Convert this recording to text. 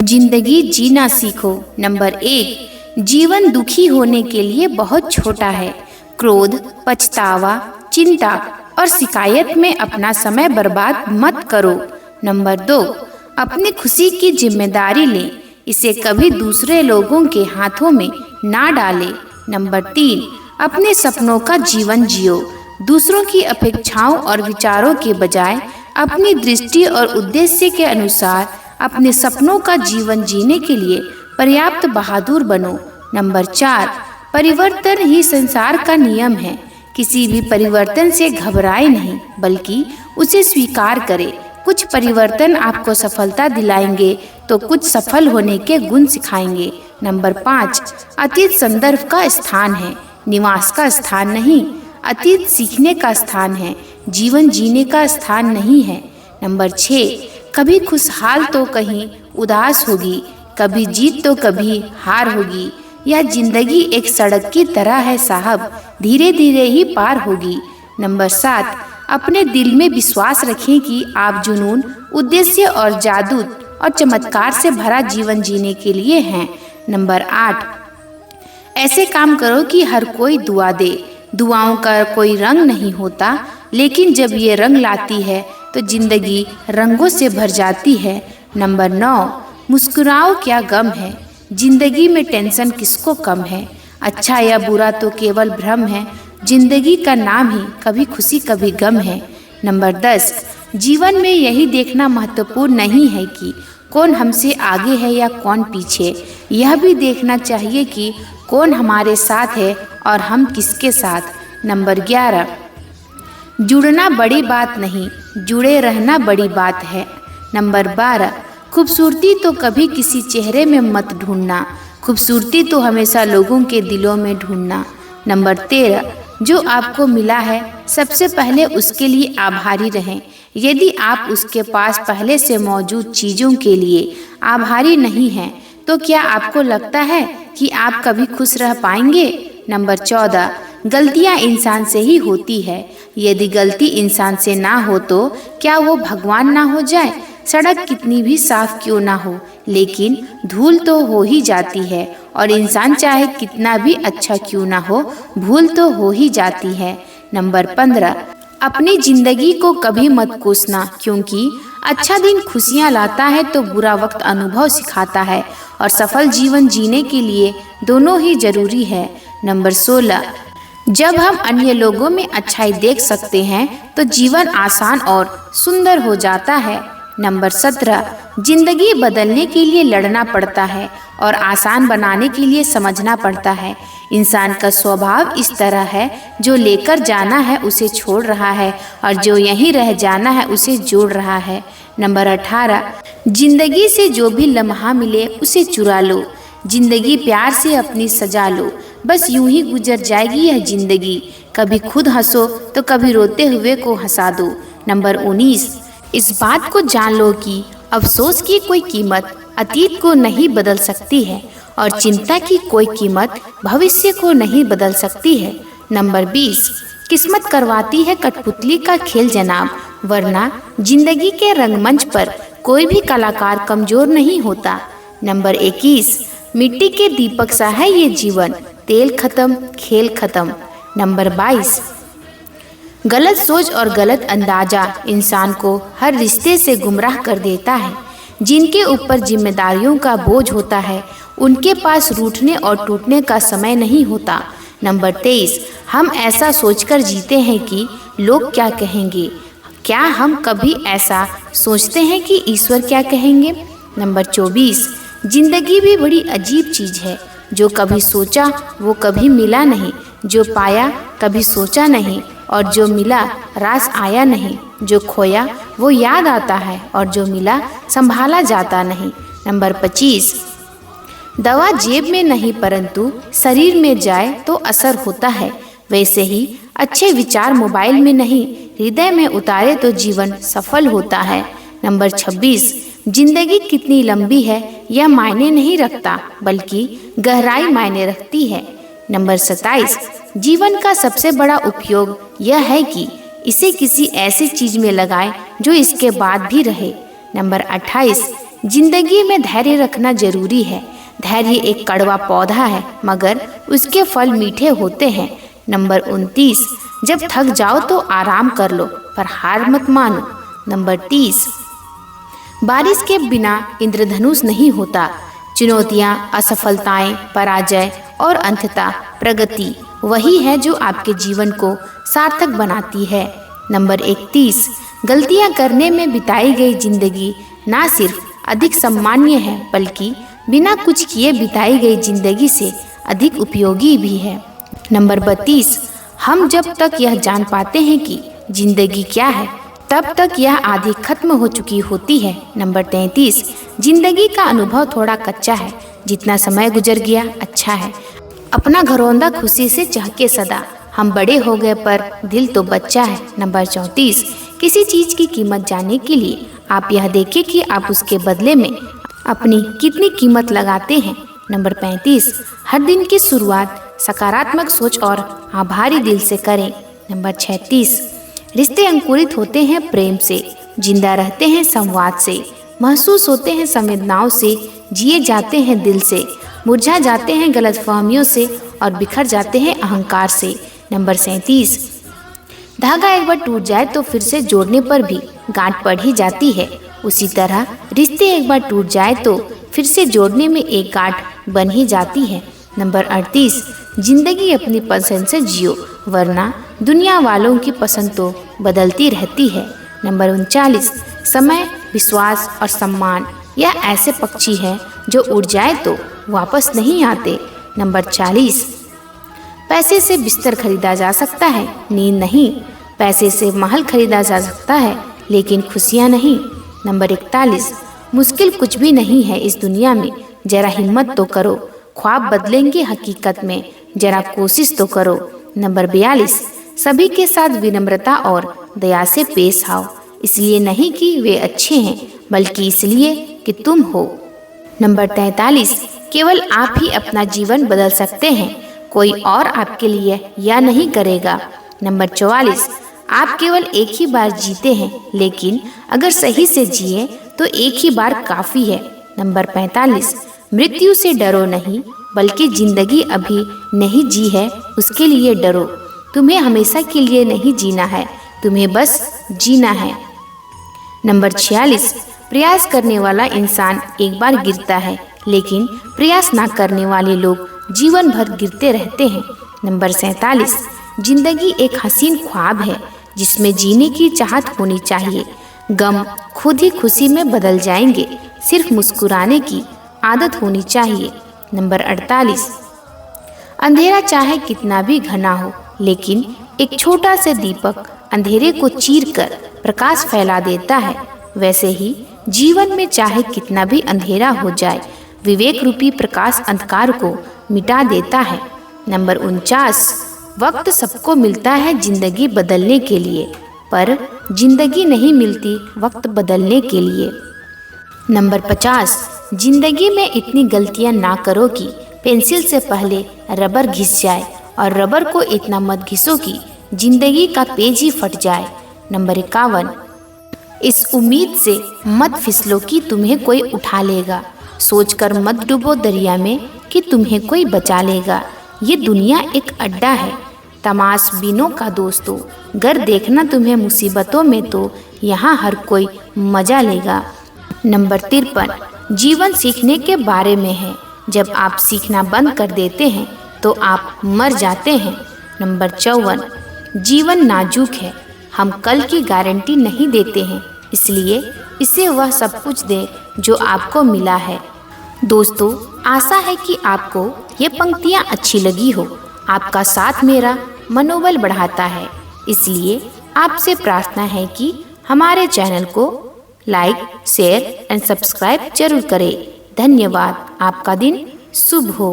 जिंदगी जीना सीखो। नंबर 1, जीवन दुखी होने के लिए बहुत छोटा है। क्रोध, पछतावा, चिंता और शिकायत में अपना समय बर्बाद मत करो। नंबर 2, अपनी खुशी की जिम्मेदारी लें, इसे कभी दूसरे लोगों के हाथों में ना डालें। नंबर 3, अपने सपनों का जीवन जियो, दूसरों की अपेक्षाओं और विचारों के बजाय अपनी दृष्टि और उद्देश्य के अनुसार अपने सपनों का जीवन जीने के लिए पर्याप्त बहादुर बनो। नंबर 4, परिवर्तन ही संसार का नियम है। किसी भी परिवर्तन से घबराए नहीं, बल्कि उसे स्वीकार करें। कुछ परिवर्तन आपको सफलता दिलाएंगे तो कुछ सफल होने के गुण सिखाएंगे। नंबर 5, अतीत संदर्भ का स्थान है, निवास का स्थान नहीं। अतीत सीखने का स्थान है, जीवन जीने का स्थान नहीं है। नंबर 6, कभी खुशहाल तो कहीं उदास होगी, कभी जीत तो कभी हार होगी। यह जिंदगी एक सड़क की तरह है साहब, धीरे धीरे ही पार होगी। नंबर 7, अपने दिल में विश्वास रखें कि आप जुनून, उद्देश्य और जादू और चमत्कार से भरा जीवन जीने के लिए हैं। नंबर 8, ऐसे काम करो कि हर कोई दुआ दे। दुआओं का कोई रंग नहीं होता, लेकिन जब ये रंग लाती है तो जिंदगी रंगों से भर जाती है। नंबर 9, मुस्कुराओ क्या गम है, जिंदगी में टेंशन किसको कम है। अच्छा या बुरा तो केवल भ्रम है, जिंदगी का नाम ही कभी खुशी कभी गम है। नंबर 10, जीवन में यही देखना महत्वपूर्ण नहीं है कि कौन हमसे आगे है या कौन पीछे, यह भी देखना चाहिए कि कौन हमारे साथ है और हम किसके साथ। नंबर 11, जुड़ना बड़ी बात नहीं, जुड़े रहना बड़ी बात है। नंबर 12, खूबसूरती तो कभी किसी चेहरे में मत ढूंढना, खूबसूरती तो हमेशा लोगों के दिलों में ढूंढना। नंबर 13, जो आपको मिला है सबसे पहले उसके लिए आभारी रहें। यदि आप उसके पास पहले से मौजूद चीज़ों के लिए आभारी नहीं हैं, तो क्या आपको लगता है कि आप कभी खुश रह पाएंगे? नंबर 14, गलतियां इंसान से ही होती है। यदि गलती इंसान से ना हो तो क्या वो भगवान ना हो जाए? सड़क कितनी भी साफ क्यों ना हो, लेकिन धूल तो हो ही जाती है, और इंसान चाहे कितना भी अच्छा क्यों ना हो, भूल तो हो ही जाती है। नंबर 15, अपनी जिंदगी को कभी मत कोसना, क्योंकि अच्छा दिन खुशियाँ लाता है तो बुरा वक्त अनुभव सिखाता है, और सफल जीवन जीने के लिए दोनों ही जरूरी है। नंबर 16, जब हम अन्य लोगों में अच्छाई देख सकते हैं तो जीवन आसान और सुंदर हो जाता है। नंबर 17, जिंदगी बदलने के लिए लड़ना पड़ता है और आसान बनाने के लिए समझना पड़ता है। इंसान का स्वभाव इस तरह है, जो लेकर जाना है उसे छोड़ रहा है, और जो यहीं रह जाना है उसे जोड़ रहा है। नंबर 18, जिंदगी से जो भी लम्हा मिले उसे चुरा लो, जिंदगी प्यार से अपनी सजा लो, बस यूं ही गुजर जाएगी यह जिंदगी। कभी खुद हंसो तो कभी रोते हुए को हंसा दो। नंबर 19, इस बात को जान लो कि अफसोस की कोई कीमत अतीत को नहीं बदल सकती है, और चिंता की कोई कीमत भविष्य को नहीं बदल सकती है। नंबर 20, किस्मत करवाती है कठपुतली का खेल जनाब, वरना जिंदगी के रंगमंच पर कोई भी कलाकार कमजोर नहीं होता। नंबर 21, मिट्टी के दीपक सा है ये जीवन, तेल खत्म खेल खत्म। नंबर 22, गलत सोच और गलत अंदाजा इंसान को हर रिश्ते से गुमराह कर देता है। जिनके ऊपर जिम्मेदारियों का बोझ होता है उनके पास रूठने और टूटने का समय नहीं होता। नंबर 23, हम ऐसा सोचकर जीते हैं कि लोग क्या कहेंगे, क्या हम कभी ऐसा सोचते हैं कि ईश्वर क्या कहेंगे? नंबर 24, जिंदगी भी बड़ी अजीब चीज़ है, जो कभी सोचा वो कभी मिला नहीं, जो पाया कभी सोचा नहीं, और जो मिला रास आया नहीं, जो खोया वो याद आता है, और जो मिला संभाला जाता नहीं। नंबर 25, दवा जेब में नहीं परंतु शरीर में जाए तो असर होता है, वैसे ही अच्छे विचार मोबाइल में नहीं हृदय में उतारे तो जीवन सफल होता है। नंबर 26, जिंदगी कितनी लंबी है यह मायने नहीं रखता, बल्कि गहराई मायने रखती है। नंबर 27, जीवन का सबसे बड़ा उपयोग यह है कि इसे किसी ऐसी चीज में लगाएं जो इसके बाद भी रहे। नंबर 28, जिंदगी में धैर्य रखना जरूरी है। धैर्य एक कड़वा पौधा है मगर उसके फल मीठे होते हैं। नंबर 29, जब थक जाओ तो आराम कर लो पर हार मत मानो। नंबर 30, बारिश के बिना इंद्रधनुष नहीं होता। चुनौतियाँ, असफलताएं, पराजय और अंततः प्रगति वही है जो आपके जीवन को सार्थक बनाती है। नंबर 31, गलतियां करने में बिताई गई जिंदगी ना सिर्फ अधिक सम्मान्य है बल्कि बिना कुछ किए बिताई गई जिंदगी से अधिक उपयोगी भी है। नंबर 32, हम जब तक यह जान पाते हैं कि जिंदगी क्या है तब तक यह आधी खत्म हो चुकी होती है। नंबर 33, जिंदगी का अनुभव थोड़ा कच्चा है, जितना समय गुजर गया अच्छा है। अपना घरौंदा खुशी से चहके सदा, हम बड़े हो गए पर दिल तो बच्चा है। नंबर 34, किसी चीज की कीमत जानने के लिए आप यह देखें कि आप उसके बदले में अपनी कितनी कीमत लगाते हैं। नंबर 35, हर दिन की शुरुआत सकारात्मक सोच और आभारी दिल से करें। नंबर 36, रिश्ते अंकुरित होते हैं प्रेम से, जिंदा रहते हैं संवाद से, महसूस होते हैं संवेदनाओं से, जिए जाते हैं दिल से, मुरझा जाते हैं गलतफहमियों से और बिखर जाते हैं अहंकार से। नंबर 37, धागा एक बार टूट जाए तो फिर से जोड़ने पर भी गांठ पड़ ही जाती है, उसी तरह रिश्ते एक बार टूट जाए तो फिर से जोड़ने में एक गांठ बन ही जाती है। नंबर 38, जिंदगी अपनी पसंद से जियो वरना दुनिया वालों की पसंद तो बदलती रहती है। नंबर 39, समय, विश्वास और सम्मान यह ऐसे पक्षी हैं जो उड़ जाए तो वापस नहीं आते। नंबर 40, पैसे से बिस्तर खरीदा जा सकता है, नींद नहीं। पैसे से महल खरीदा जा सकता है लेकिन खुशियाँ नहीं। नंबर 41, मुश्किल कुछ भी नहीं है इस दुनिया में, जरा हिम्मत तो करो, ख्वाब बदलेंगे हकीकत में, जरा कोशिश तो करो। नंबर 42, सभी के साथ विनम्रता और दया से पेश आओ, इसलिए नहीं कि वे अच्छे हैं बल्कि इसलिए कि तुम हो। नंबर 43, केवल आप ही अपना जीवन बदल सकते हैं, कोई और आपके लिए यह नहीं करेगा। नंबर 44, आप केवल एक ही बार जीते हैं लेकिन अगर सही से जिए तो एक ही बार काफ़ी है। नंबर 45, मृत्यु से डरो नहीं बल्कि जिंदगी अभी नहीं जी है उसके लिए डरो। तुम्हें हमेशा के लिए नहीं जीना है, तुम्हें बस जीना है। नंबर 46, प्रयास करने वाला इंसान एक बार गिरता है लेकिन प्रयास ना करने वाले लोग जीवन भर गिरते रहते हैं। नंबर 47, जिंदगी एक हसीन ख्वाब है जिसमें जीने की चाहत होनी चाहिए। गम खुद ही खुशी में बदल जाएंगे, सिर्फ मुस्कुराने की आदत होनी चाहिए। नंबर 48, अंधेरा चाहे कितना भी घना हो लेकिन एक छोटा सा दीपक अंधेरे को चीर कर प्रकाश फैला देता है। वैसे ही जीवन में चाहे कितना भी अंधेरा हो जाए, विवेक रूपी प्रकाश अंधकार को मिटा देता है। नंबर 49, वक्त सबको मिलता है जिंदगी बदलने के लिए, पर जिंदगी नहीं मिलती वक्त बदलने के लिए। नंबर 50, जिंदगी में इतनी गलतियां ना करो कि पेंसिल से पहले रबर घिस जाए और रबर को इतना मत घिसो कि जिंदगी का पेज ही फट जाए। नंबर 51, इस उम्मीद से मत फिसलो कि तुम्हें कोई उठा लेगा, सोचकर मत डूबो दरिया में कि तुम्हें कोई बचा लेगा। ये दुनिया एक अड्डा है तमाशबीनों का दोस्तों, गर देखना तुम्हें मुसीबतों में तो यहाँ हर कोई मजा लेगा। नंबर 53, जीवन सीखने के बारे में है, जब आप सीखना बंद कर देते हैं तो आप मर जाते हैं। नंबर 54, जीवन नाजुक है, हम कल की गारंटी नहीं देते हैं, इसलिए इसे वह सब कुछ दे जो आपको मिला है। दोस्तों, आशा है कि आपको ये पंक्तियाँ अच्छी लगी हो। आपका साथ मेरा मनोबल बढ़ाता है, इसलिए आपसे प्रार्थना है कि हमारे चैनल को लाइक, शेयर एंड सब्सक्राइब जरूर करें। धन्यवाद। आपका दिन शुभ हो।